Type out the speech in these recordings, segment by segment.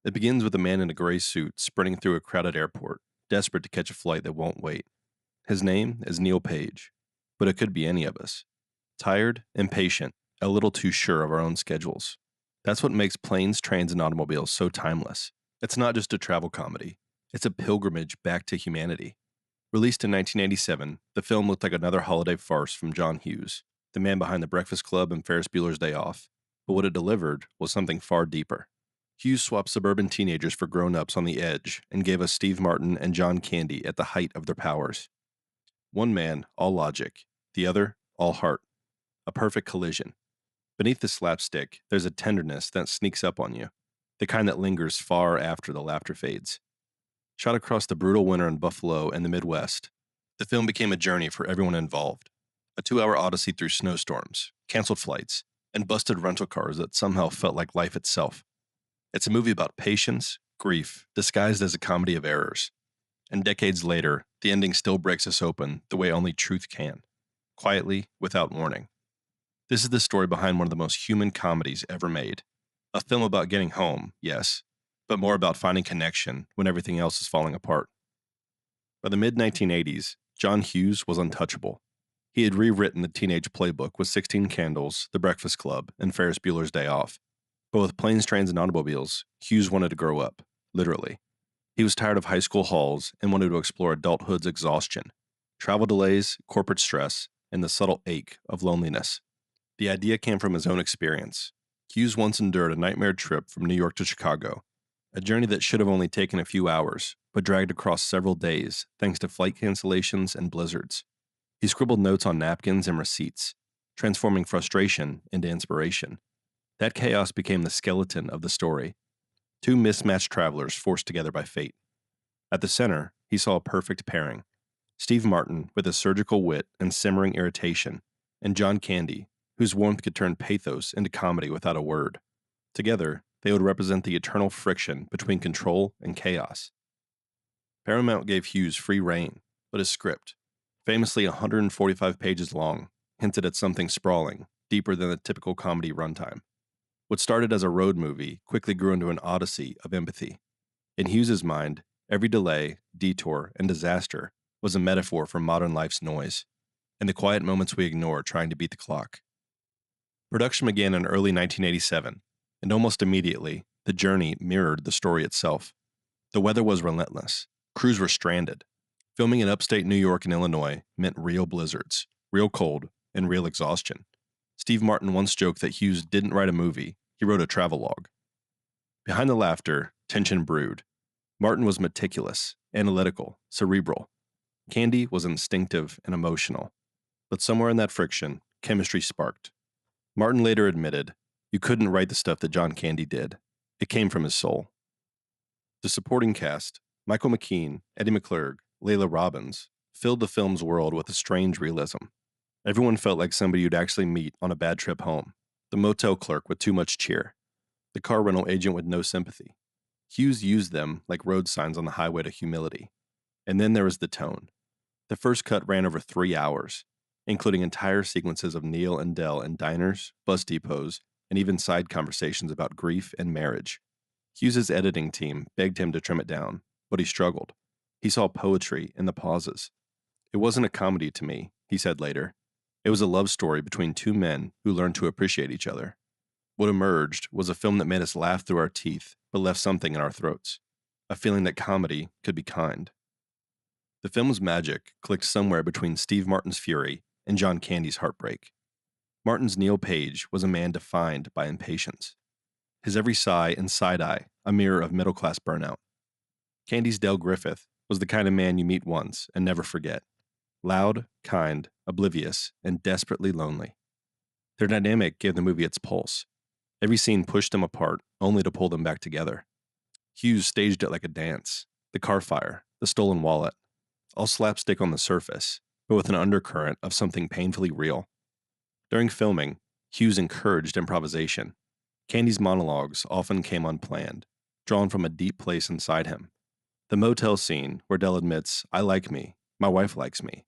It begins with a man in a gray suit sprinting through a crowded airport, desperate to catch a flight that won't wait. His name is Neil Page, but it could be any of us. Tired, impatient, a little too sure of our own schedules. That's what makes Planes, Trains, and Automobiles so timeless. It's not just a travel comedy, it's a pilgrimage back to humanity. Released in 1987, the film looked like another holiday farce from John Hughes, the man behind The Breakfast Club and Ferris Bueller's Day Off. But what it delivered was something far deeper. Hughes swapped suburban teenagers for grown-ups on the edge and gave us Steve Martin and John Candy at the height of their powers. One man, all logic, the other, all heart. A perfect collision. Beneath the slapstick, there's a tenderness that sneaks up on you, the kind that lingers far after the laughter fades. Shot across the brutal winter in Buffalo and the Midwest, the film became a journey for everyone involved. A 2-hour odyssey through snowstorms, canceled flights, and busted rental cars that somehow felt like life itself. It's a movie about patience, grief, disguised as a comedy of errors. And decades later, the ending still breaks us open the way only truth can, quietly, without warning. This is the story behind one of the most human comedies ever made. A film about getting home, yes, but more about finding connection when everything else is falling apart. By the mid-1980s, John Hughes was untouchable. He had rewritten the teenage playbook with 16 Candles, The Breakfast Club, and Ferris Bueller's Day Off. But with Planes, Trains, and Automobiles, Hughes wanted to grow up, literally. He was tired of high school halls and wanted to explore adulthood's exhaustion, travel delays, corporate stress, and the subtle ache of loneliness. The idea came from his own experience. Hughes once endured a nightmare trip from New York to Chicago, a journey that should have only taken a few hours, but dragged across several days thanks to flight cancellations and blizzards. He scribbled notes on napkins and receipts, transforming frustration into inspiration. That chaos became the skeleton of the story. Two mismatched travelers forced together by fate. At the center, he saw a perfect pairing. Steve Martin, with his surgical wit and simmering irritation, and John Candy, whose warmth could turn pathos into comedy without a word. Together, they would represent the eternal friction between control and chaos. Paramount gave Hughes free rein, but his script, famously 145 pages long, hinted at something sprawling, deeper than the typical comedy runtime. What started as a road movie quickly grew into an odyssey of empathy. In Hughes's mind, every delay, detour, and disaster was a metaphor for modern life's noise, and the quiet moments we ignore trying to beat the clock. Production began in early 1987, and almost immediately, the journey mirrored the story itself. The weather was relentless. Crews were stranded. Filming in upstate New York and Illinois meant real blizzards, real cold, and real exhaustion. Steve Martin once joked that Hughes didn't write a movie, he wrote a travelogue. Behind the laughter, tension brewed. Martin was meticulous, analytical, cerebral. Candy was instinctive and emotional. But somewhere in that friction, chemistry sparked. Martin later admitted, "You couldn't write the stuff that John Candy did. It came from his soul." The supporting cast, Michael McKean, Eddie McClurg, Layla Robbins, filled the film's world with a strange realism. Everyone felt like somebody you'd actually meet on a bad trip home. The motel clerk with too much cheer. The car rental agent with no sympathy. Hughes used them like road signs on the highway to humility. And then there was the tone. The first cut ran over 3 hours, including entire sequences of Neil and Dell in diners, bus depots, and even side conversations about grief and marriage. Hughes's editing team begged him to trim it down, but he struggled. He saw poetry in the pauses. "It wasn't a comedy to me," he said later. "It was a love story between two men who learned to appreciate each other." What emerged was a film that made us laugh through our teeth, but left something in our throats. A feeling that comedy could be kind. The film's magic clicked somewhere between Steve Martin's fury and John Candy's heartbreak. Martin's Neil Page was a man defined by impatience. His every sigh and side-eye a mirror of middle-class burnout. Candy's Del Griffith was the kind of man you meet once and never forget. Loud, kind, oblivious, and desperately lonely. Their dynamic gave the movie its pulse. Every scene pushed them apart, only to pull them back together. Hughes staged it like a dance. The car fire, the stolen wallet, all slapstick on the surface, but with an undercurrent of something painfully real. During filming, Hughes encouraged improvisation. Candy's monologues often came unplanned, drawn from a deep place inside him. The motel scene, where Dell admits, "I like me, my wife likes me,"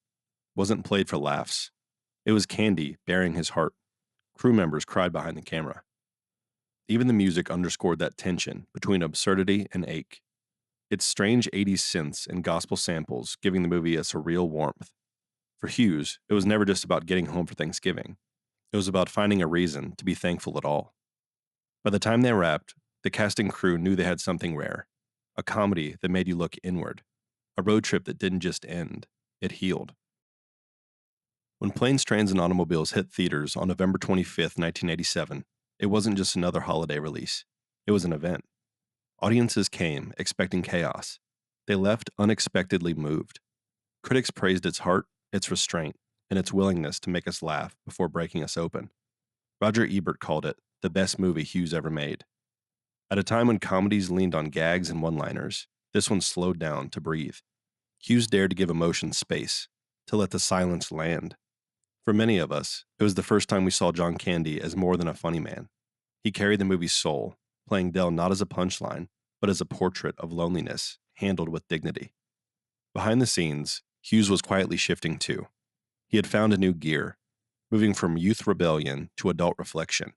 wasn't played for laughs. It was Candy bearing his heart. Crew members cried behind the camera. Even the music underscored that tension between absurdity and ache. Its strange 80s synths and gospel samples giving the movie a surreal warmth. For Hughes, it was never just about getting home for Thanksgiving. It was about finding a reason to be thankful at all. By the time they wrapped, the cast and crew knew they had something rare, a comedy that made you look inward, a road trip that didn't just end, it healed. When Planes, Trains, and Automobiles hit theaters on November 25th, 1987, it wasn't just another holiday release. It was an event. Audiences came expecting chaos. They left unexpectedly moved. Critics praised its heart, its restraint, and its willingness to make us laugh before breaking us open. Roger Ebert called it the best movie Hughes ever made. At a time when comedies leaned on gags and one-liners, this one slowed down to breathe. Hughes dared to give emotion space, to let the silence land. For many of us, it was the first time we saw John Candy as more than a funny man. He carried the movie's soul, playing Dell not as a punchline, but as a portrait of loneliness, handled with dignity. Behind the scenes, Hughes was quietly shifting too. He had found a new gear, moving from youth rebellion to adult reflection.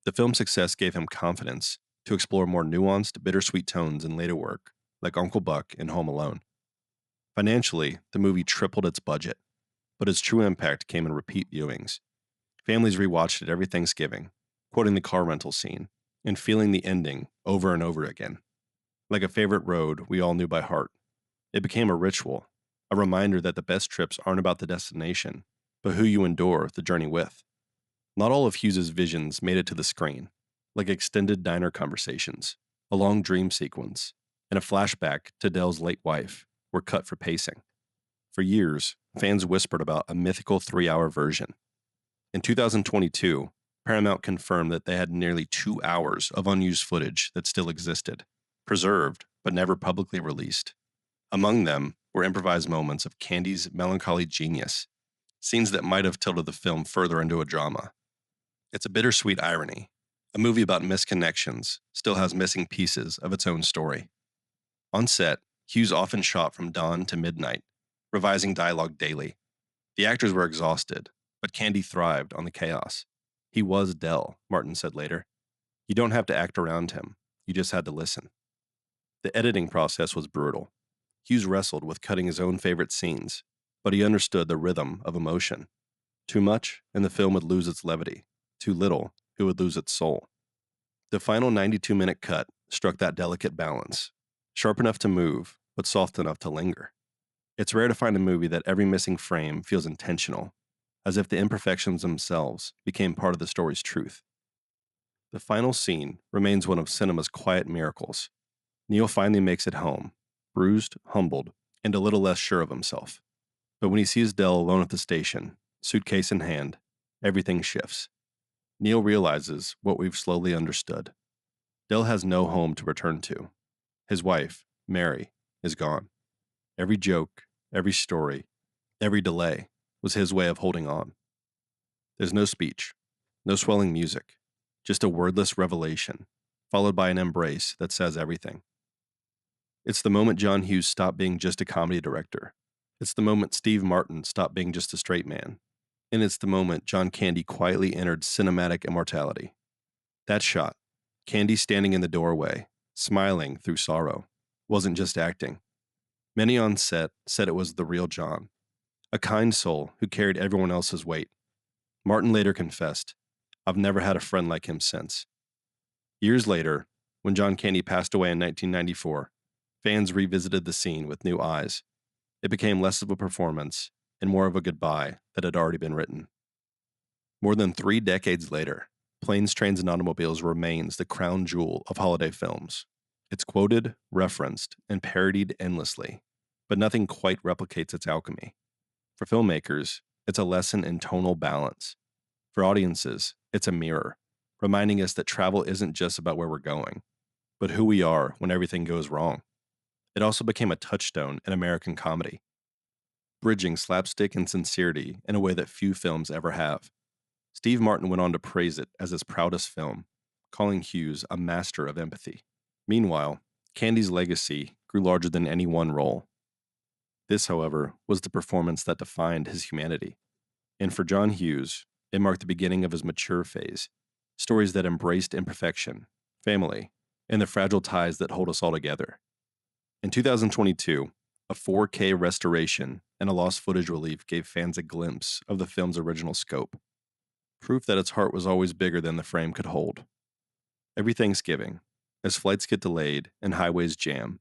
The film's success gave him confidence to explore more nuanced, bittersweet tones in later work, like Uncle Buck and Home Alone. Financially, the movie tripled its budget, but its true impact came in repeat viewings. Families rewatched it every Thanksgiving, quoting the car rental scene, and feeling the ending over and over again. Like a favorite road we all knew by heart. It became a ritual, a reminder that the best trips aren't about the destination, but who you endure the journey with. Not all of Hughes's visions made it to the screen, like extended diner conversations, a long dream sequence, and a flashback to Dell's late wife were cut for pacing. For years, fans whispered about a mythical 3-hour version. In 2022, Paramount confirmed that they had nearly 2 hours of unused footage that still existed, preserved but never publicly released. Among them were improvised moments of Candy's melancholy genius, scenes that might have tilted the film further into a drama. It's a bittersweet irony. A movie about misconnections still has missing pieces of its own story. On set, Hughes often shot from dawn to midnight, revising dialogue daily. The actors were exhausted, but Candy thrived on the chaos. He was Dell, Martin said later. You don't have to act around him, you just had to listen. The editing process was brutal. Hughes wrestled with cutting his own favorite scenes, but he understood the rhythm of emotion. Too much, and the film would lose its levity. Too little, it would lose its soul. The final 92-minute cut struck that delicate balance, sharp enough to move, but soft enough to linger. It's rare to find a movie that every missing frame feels intentional, as if the imperfections themselves became part of the story's truth. The final scene remains one of cinema's quiet miracles. Neil finally makes it home, bruised, humbled, and a little less sure of himself. But when he sees Dell alone at the station, suitcase in hand, everything shifts. Neil realizes what we've slowly understood. Dell has no home to return to. His wife, Mary, is gone. Every joke, every story, every delay was his way of holding on. There's no speech, no swelling music, just a wordless revelation, followed by an embrace that says everything. It's the moment John Hughes stopped being just a comedy director. It's the moment Steve Martin stopped being just a straight man. And it's the moment John Candy quietly entered cinematic immortality. That shot, Candy standing in the doorway, smiling through sorrow, wasn't just acting. Many on set said it was the real John, a kind soul who carried everyone else's weight. Martin later confessed, I've never had a friend like him since. Years later, when John Candy passed away in 1994, fans revisited the scene with new eyes. It became less of a performance and more of a goodbye that had already been written. More than 3 decades later, Planes, Trains, and Automobiles remains the crown jewel of holiday films. It's quoted, referenced, and parodied endlessly, but nothing quite replicates its alchemy. For filmmakers, it's a lesson in tonal balance. For audiences, it's a mirror, reminding us that travel isn't just about where we're going, but who we are when everything goes wrong. It also became a touchstone in American comedy, bridging slapstick and sincerity in a way that few films ever have. Steve Martin went on to praise it as his proudest film, calling Hughes a master of empathy. Meanwhile, Candy's legacy grew larger than any one role. This, however, was the performance that defined his humanity. And for John Hughes, it marked the beginning of his mature phase. Stories that embraced imperfection, family, and the fragile ties that hold us all together. In 2022, a 4K restoration and a lost footage relief gave fans a glimpse of the film's original scope, proof that its heart was always bigger than the frame could hold. Every Thanksgiving, as flights get delayed and highways jam,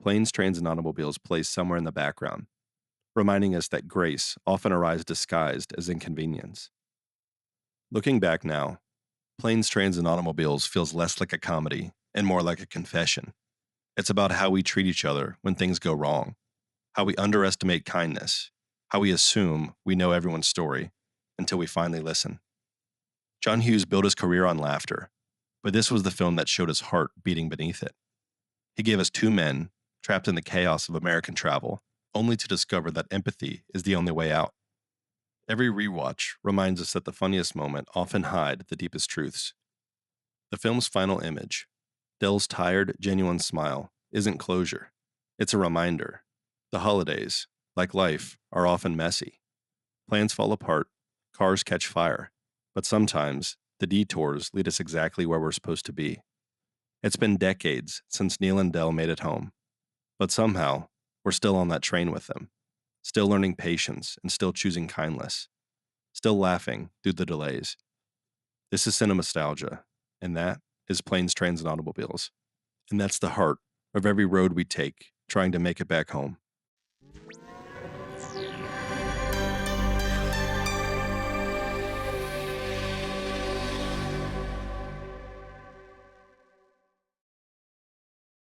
planes, trains, and automobiles play somewhere in the background, reminding us that grace often arrives disguised as inconvenience. Looking back now, Planes, Trains, and Automobiles feels less like a comedy and more like a confession. It's about how we treat each other when things go wrong, how we underestimate kindness, how we assume we know everyone's story until we finally listen. John Hughes built his career on laughter, but this was the film that showed his heart beating beneath it. He gave us two men trapped in the chaos of American travel, only to discover that empathy is the only way out. Every rewatch reminds us that the funniest moment often hide the deepest truths. The film's final image, Dell's tired, genuine smile, isn't closure. It's a reminder. The holidays, like life, are often messy. Plans fall apart, cars catch fire, but sometimes the detours lead us exactly where we're supposed to be. It's been decades since Neil and Dell made it home, but somehow we're still on that train with them, still learning patience and still choosing kindness, still laughing through the delays. This is Cinemastalgia, and that is Planes, Trains, and Automobiles. And that's the heart of every road we take trying to make it back home.